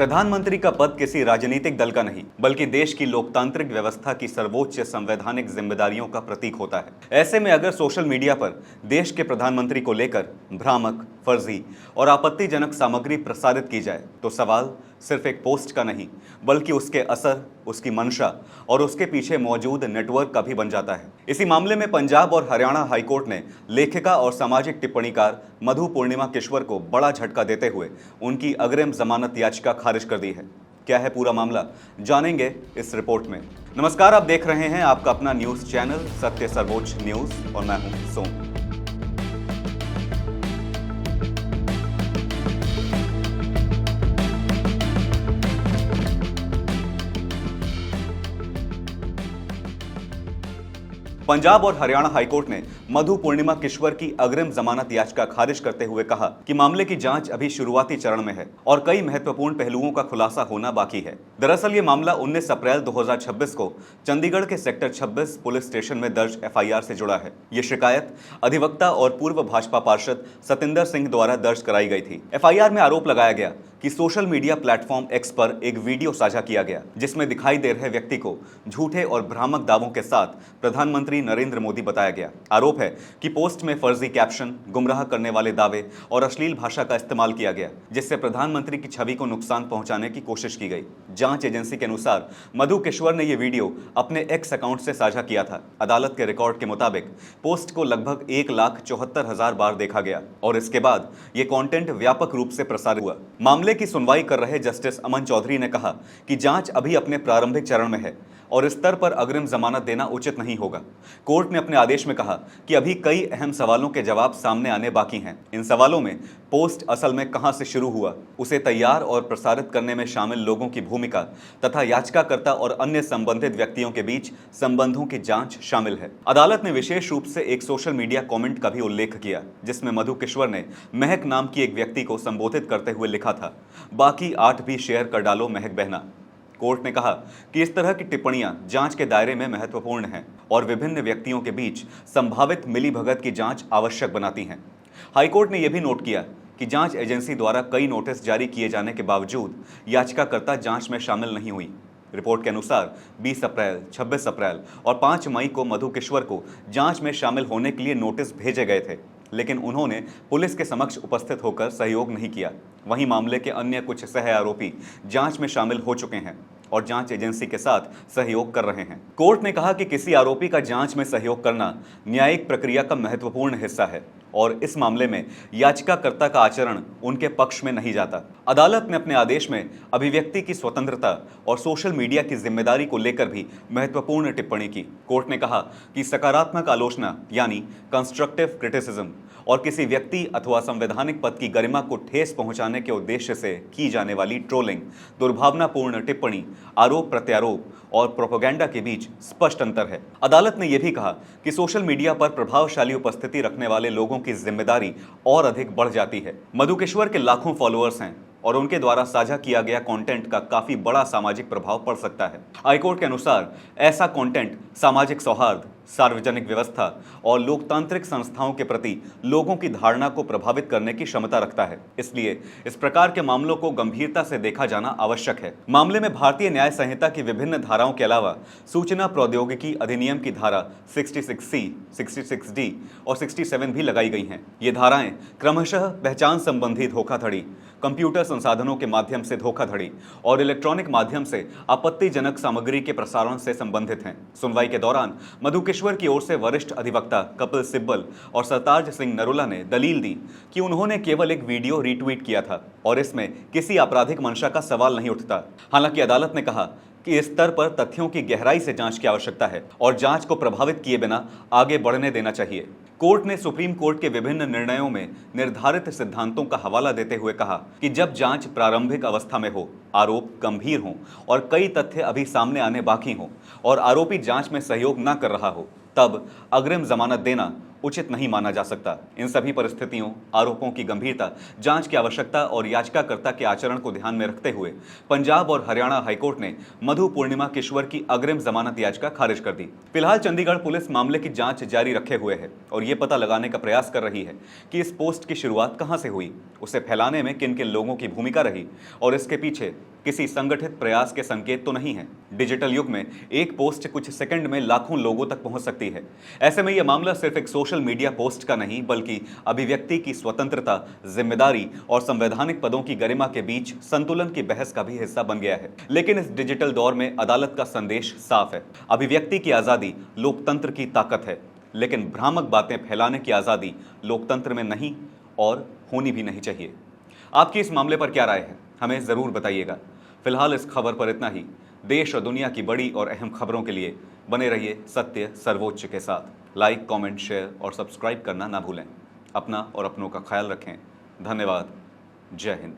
प्रधानमंत्री का पद किसी राजनीतिक दल का नहीं, बल्कि देश की लोकतांत्रिक व्यवस्था की सर्वोच्च संवैधानिक जिम्मेदारियों का प्रतीक होता है। ऐसे में अगर सोशल मीडिया पर देश के प्रधानमंत्री को लेकर भ्रामक, फर्जी और आपत्तिजनक सामग्री प्रसारित की जाए तो सवाल सिर्फ एक पोस्ट का नहीं, बल्कि उसके असर, उसकी मंशा और उसके पीछे मौजूद नेटवर्क का भी बन जाता है। इसी मामले में पंजाब और हरियाणा हाईकोर्ट ने लेखिका और सामाजिक टिप्पणीकार मधु पूर्णिमा किश्वर को बड़ा झटका देते हुए उनकी अग्रिम जमानत याचिका खारिज कर दी है। क्या है पूरा मामला, जानेंगे इस रिपोर्ट में। नमस्कार, आप देख रहे हैं आपका अपना न्यूज चैनल सत्य सर्वोच्च न्यूज और मैं हूं सोम। पंजाब और हरियाणा हाईकोर्ट ने मधु पूर्णिमा किश्वर की अग्रिम जमानत याचिका खारिज करते हुए कहा कि मामले की जांच अभी शुरुआती चरण में है और कई महत्वपूर्ण पहलुओं का खुलासा होना बाकी है। दरअसल ये मामला 19 अप्रैल 2026 को चंडीगढ़ के सेक्टर 26 पुलिस स्टेशन में दर्ज एफआईआर से जुड़ा है। ये शिकायत अधिवक्ता और पूर्व भाजपा पार्षद सतिंदर सिंह द्वारा दर्ज कराई गई थी। एफआईआर में आरोप लगाया गया कि सोशल मीडिया प्लेटफॉर्म एक्स पर एक वीडियो साझा किया गया, जिसमें दिखाई दे रहे व्यक्ति को झूठे और भ्रामक दावों के साथ प्रधानमंत्री नरेंद्र मोदी बताया गया। आरोप है कि पोस्ट में फर्जी कैप्शन, गुमराह करने वाले दावे और अश्लील भाषा का इस्तेमाल किया गया, जिससे प्रधानमंत्री की छवि को नुकसान पहुंचाने की कोशिश की गई। जांच एजेंसी के अनुसार मधु किश्वर ने यह वीडियो अपने एक्स अकाउंट से साझा किया था। अदालत के रिकॉर्ड के मुताबिक पोस्ट को लगभग 1,74,000 बार देखा गया और इसके बाद यह कंटेंट व्यापक रूप से प्रसारित हुआ। मामले की सुनवाई कर रहे जस्टिस अमन चौधरी ने कहा कि जांच अभी अपने प्रारंभिक चरण में है और इस स्तर पर अग्रिम जमानत देना उचित नहीं होगा। कोर्ट ने अपने आदेश में कहा कि अभी कई अहम सवालों के जवाब सामने आने बाकी हैं। इन सवालों में पोस्ट असल में कहां से शुरू हुआ, उसे तैयार और प्रसारित करने में शामिल लोगों की भूमिका तथा याचिकाकर्ता और अन्य संबंधित व्यक्तियों के बीच संबंधों की जांच शामिल है। अदालत ने विशेष रूप से एक सोशल मीडिया कमेंट का भी उल्लेख किया, जिसमें मधु किश्वर ने महक नाम की एक व्यक्ति को संबोधित करते हुए लिखा था, बाकी 8 भी शेयर कर डालो महक बहना। कोर्ट ने कहा कि इस तरह की टिप्पणियां जांच के दायरे में महत्वपूर्ण हैं और विभिन्न व्यक्तियों के बीच संभावित मिलीभगत की जांच आवश्यक बनाती हैं। हाईकोर्ट ने यह भी नोट किया कि जांच एजेंसी द्वारा कई नोटिस जारी किए जाने के बावजूद याचिकाकर्ता जांच में शामिल नहीं हुई। रिपोर्ट के अनुसार 20 अप्रैल, 26 अप्रैल और 5 मई को मधु किश्वर को जांच में शामिल होने के लिए नोटिस भेजे गए थे, लेकिन उन्होंने पुलिस के समक्ष उपस्थित होकर सहयोग नहीं किया। वहीं मामले के अन्य कुछ सह आरोपी जांच में शामिल हो चुके हैं और जांच एजेंसी के साथ सहयोग कर रहे हैं। कोर्ट ने कहा कि किसी आरोपी का जांच में सहयोग करना न्यायिक प्रक्रिया का महत्वपूर्ण हिस्सा है और इस मामले में याचिकाकर्ता का आचरण उनके पक्ष में नहीं जाता। अदालत ने अपने आदेश में अभिव्यक्ति की स्वतंत्रता और सोशल मीडिया की जिम्मेदारी को लेकर भी महत्वपूर्ण टिप्पणी की। कोर्ट ने कहा कि सकारात्मक आलोचना यानी कंस्ट्रक्टिव क्रिटिसिज्म और किसी व्यक्ति अथवा संवैधानिक पद की गरिमा को ठेस पहुंचाने के उद्देश्य से की जाने वाली ट्रोलिंग, दुर्भावनापूर्ण टिप्पणी, आरोप प्रत्यारोप और प्रोपेगेंडा के बीच स्पष्ट अंतर है। अदालत ने यह भी कहा कि सोशल मीडिया पर प्रभावशाली उपस्थिति रखने वाले लोगों की जिम्मेदारी और अधिक बढ़ जाती है। मधु किश्वर के लाखों फॉलोअर्स हैं और उनके द्वारा साझा किया गया कंटेंट का काफी बड़ा सामाजिक प्रभाव पड़ सकता है। हाईकोर्ट के अनुसार ऐसा कंटेंट सामाजिक सौहार्द, सार्वजनिक व्यवस्था और लोकतांत्रिक संस्थाओं के प्रति लोगों की धारणा को प्रभावित करने की क्षमता रखता है। इसलिए इस प्रकार के मामलों को गंभीरता से देखा जाना आवश्यक है। मामले में भारतीय न्याय संहिता की विभिन्न धाराओं के अलावा सूचना प्रौद्योगिकी अधिनियम की धारा 66C, 66D और 67 भी लगाई गई हैं। ये धाराएं क्रमशः पहचान संबंधी धोखाधड़ी, कंप्यूटर संसाधनों के माध्यम से धोखाधड़ी और इलेक्ट्रॉनिक माध्यम से आपत्तिजनक सामग्री के प्रसारण से संबंधित हैं। सुनवाई के दौरान मधु किश्वर की ओर से वरिष्ठ अधिवक्ता कपिल सिब्बल और सरताज सिंह नरूला ने दलील दी कि उन्होंने केवल एक वीडियो रीट्वीट किया था और इसमें किसी आपराधिक मंशा का सवाल नहीं उठता। हालांकि अदालत ने कहा कि इस स्तर पर तथ्यों की गहराई से जांच की आवश्यकता है और जांच को प्रभावित किए बिना आगे बढ़ने देना चाहिए। कोर्ट ने सुप्रीम कोर्ट के विभिन्न निर्णयों में निर्धारित सिद्धांतों का हवाला देते हुए कहा कि जब जांच प्रारंभिक अवस्था में हो, आरोप गंभीर हों और कई तथ्य अभी सामने आने बाकी हों और आरोपी जांच में सहयोग न कर रहा हो, तब अग्रिम जमानत देना उचित नहीं माना जा सकता। इन सभी परिस्थितियों, आरोपों की गंभीरता, जांच की आवश्यकता और याचिकाकर्ता के आचरण को ध्यान में रखते हुए पंजाब और हरियाणा हाईकोर्ट ने मधु पूर्णिमा किश्वर की अग्रिम जमानत याचिका खारिज कर दी। फिलहाल चंडीगढ़ पुलिस मामले की जांच जारी रखे हुए है और ये पता लगाने का प्रयास कर रही है कि इस पोस्ट की शुरुआत कहां से हुई, उसे फैलाने में किन किन लोगों की भूमिका रही और इसके पीछे किसी संगठित प्रयास के संकेत तो नहीं है। डिजिटल युग में एक पोस्ट कुछ सेकंड में लाखों लोगों तक पहुंच सकती है। ऐसे में यह मामला सिर्फ एक सोशल मीडिया पोस्ट का नहीं, बल्कि अभिव्यक्ति की स्वतंत्रता, जिम्मेदारी और संवैधानिक पदों की गरिमा के बीच संतुलन की बहस का भी हिस्सा बन गया है। लेकिन इस डिजिटल दौर में अदालत का संदेश साफ है। अभिव्यक्ति की आजादी लोकतंत्र की ताकत है, लेकिन भ्रामक बातें फैलाने की आजादी लोकतंत्र में नहीं और होनी भी नहीं चाहिए। आपकी इस मामले पर क्या राय है, हमें जरूर बताइएगा। फिलहाल इस खबर पर इतना ही। देश और दुनिया की बड़ी और अहम खबरों के लिए बने रहिए सत्य सर्वोच्च के साथ। लाइक, कमेंट, शेयर और सब्सक्राइब करना ना भूलें। अपना और अपनों का ख्याल रखें। धन्यवाद। जय हिंद।